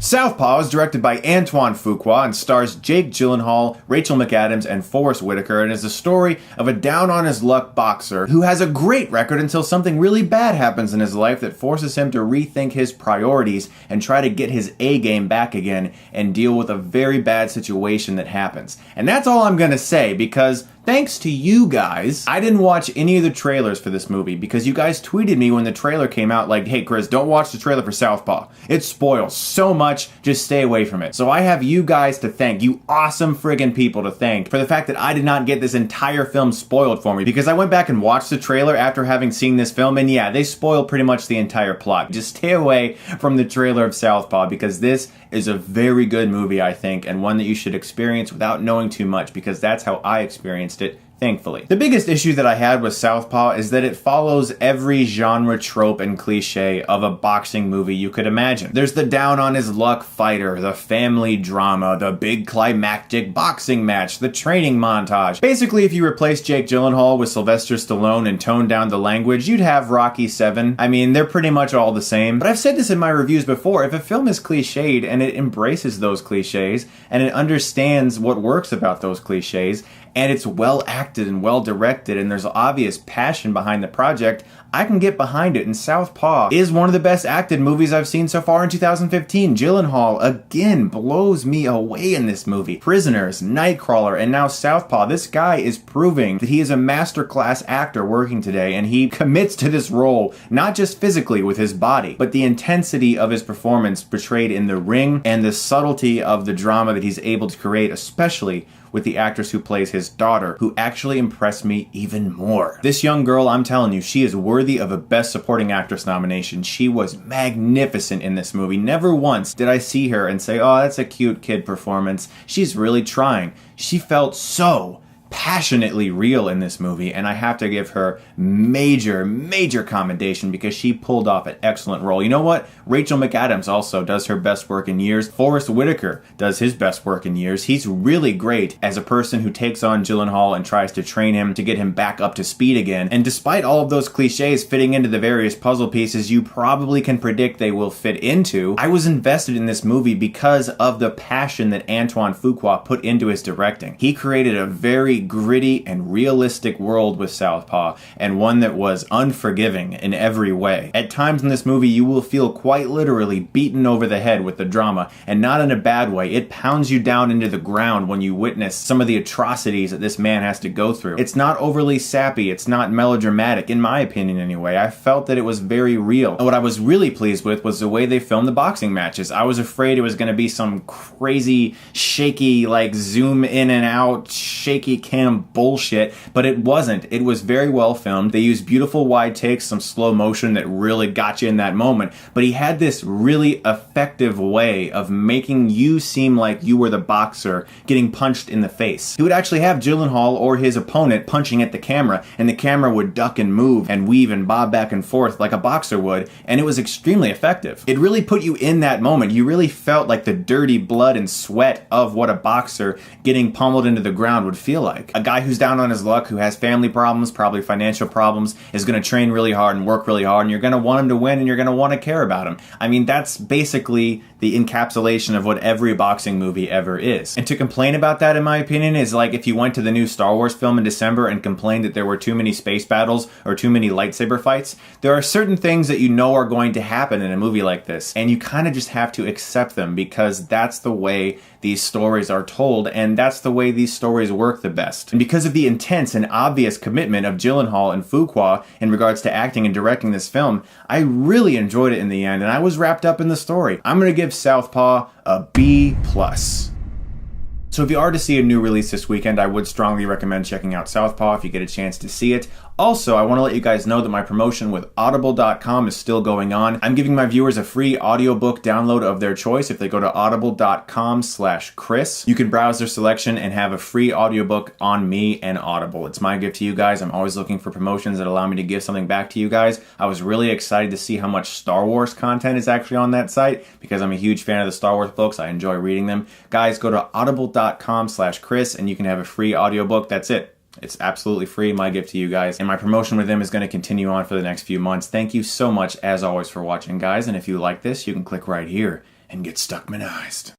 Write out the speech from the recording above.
Southpaw is directed by Antoine Fuqua and stars Jake Gyllenhaal, Rachel McAdams, and Forrest Whitaker, and is the story of a down-on-his-luck boxer who has a great record until something really bad happens in his life that forces him to rethink his priorities and try to get his A-game back again and deal with a very bad situation that happens. And that's all I'm gonna say, because thanks to you guys, I didn't watch any of the trailers for this movie because you guys tweeted me when the trailer came out like, hey Chris, don't watch the trailer for Southpaw. It spoils so much, just stay away from it. So I have you guys to thank, you awesome friggin' people to thank, for the fact that I did not get this entire film spoiled for me, because I went back and watched the trailer after having seen this film, and yeah, they spoil pretty much the entire plot. Just stay away from the trailer of Southpaw, because this is a very good movie, I think, and one that you should experience without knowing too much, because that's how I experienced it, thankfully. The biggest issue that I had with Southpaw is that it follows every genre trope and cliche of a boxing movie you could imagine. There's the down-on-his-luck fighter, the family drama, the big climactic boxing match, the training montage. Basically, if you replace Jake Gyllenhaal with Sylvester Stallone and tone down the language, you'd have Rocky 7. I mean, they're pretty much all the same. But I've said this in my reviews before, if a film is cliched and it embraces those cliches, and it understands what works about those cliches, and it's well acted and well directed, and there's obvious passion behind the project, I can get behind it. And Southpaw is one of the best acted movies I've seen so far in 2015. Gyllenhaal, again, blows me away in this movie. Prisoners, Nightcrawler, and now Southpaw. This guy is proving that he is a masterclass actor working today, and he commits to this role, not just physically with his body, but the intensity of his performance portrayed in the ring, and the subtlety of the drama that he's able to create, especially with the actress who plays his daughter, who actually impressed me even more. This young girl, I'm telling you, she is worthy of a Best Supporting Actress nomination. She was magnificent in this movie. Never once did I see her and say, oh, that's a cute kid performance. She's really trying. She felt so passionately real in this movie, and I have to give her major commendation, because she pulled off an excellent role. You know what? Rachel McAdams also does her best work in years. Forrest Whitaker does his best work in years. He's really great as a person who takes on Gyllenhaal and tries to train him to get him back up to speed again. And despite all of those cliches fitting into the various puzzle pieces you probably can predict they will fit into, I was invested in this movie because of the passion that Antoine Fuqua put into his directing. He created a very gritty and realistic world with Southpaw, and one that was unforgiving in every way. At times in this movie, you will feel quite literally beaten over the head with the drama, and not in a bad way. It pounds you down into the ground when you witness some of the atrocities that this man has to go through. It's not overly sappy, it's not melodramatic, in my opinion anyway. I felt that it was very real. And what I was really pleased with was the way they filmed the boxing matches. I was afraid it was going to be some crazy, shaky, like zoom in and out, shaky cam bullshit, but it wasn't. It was very well filmed. They used beautiful wide takes, some slow motion that really got you in that moment, but he had this really effective way of making you seem like you were the boxer getting punched in the face. He would actually have Gyllenhaal or his opponent punching at the camera, and the camera would duck and move and weave and bob back and forth like a boxer would, and it was extremely effective. It really put you in that moment. You really felt like the dirty blood and sweat of what a boxer getting pummeled into the ground would feel like. A guy who's down on his luck, who has family problems, probably financial problems, is going to train really hard and work really hard, and you're going to want him to win, and you're going to want to care about him. I mean, that's basically the encapsulation of what every boxing movie ever is. And to complain about that, in my opinion, is like if you went to the new Star Wars film in December and complained that there were too many space battles or too many lightsaber fights. There are certain things that you know are going to happen in a movie like this, and you kind of just have to accept them, because that's the way these stories are told, and that's the way these stories work the best. And because of the intense and obvious commitment of Gyllenhaal and Fuqua in regards to acting and directing this film, I really enjoyed it in the end, and I was wrapped up in the story. I'm going to give Southpaw a B+. So if you are to see a new release this weekend, I would strongly recommend checking out Southpaw if you get a chance to see it. Also, I want to let you guys know that my promotion with Audible.com is still going on. I'm giving my viewers a free audiobook download of their choice if they go to audible.com/Chris. You can browse their selection and have a free audiobook on me and Audible. It's my gift to you guys. I'm always looking for promotions that allow me to give something back to you guys. I was really excited to see how much Star Wars content is actually on that site, because I'm a huge fan of the Star Wars books. I enjoy reading them. Guys, go to audible.com/Chris and you can have a free audiobook. That's it. It's absolutely free, my gift to you guys. And my promotion with them is going to continue on for the next few months. Thank you so much, as always, for watching, guys. And if you like this, you can click right here and get Stuckmanized.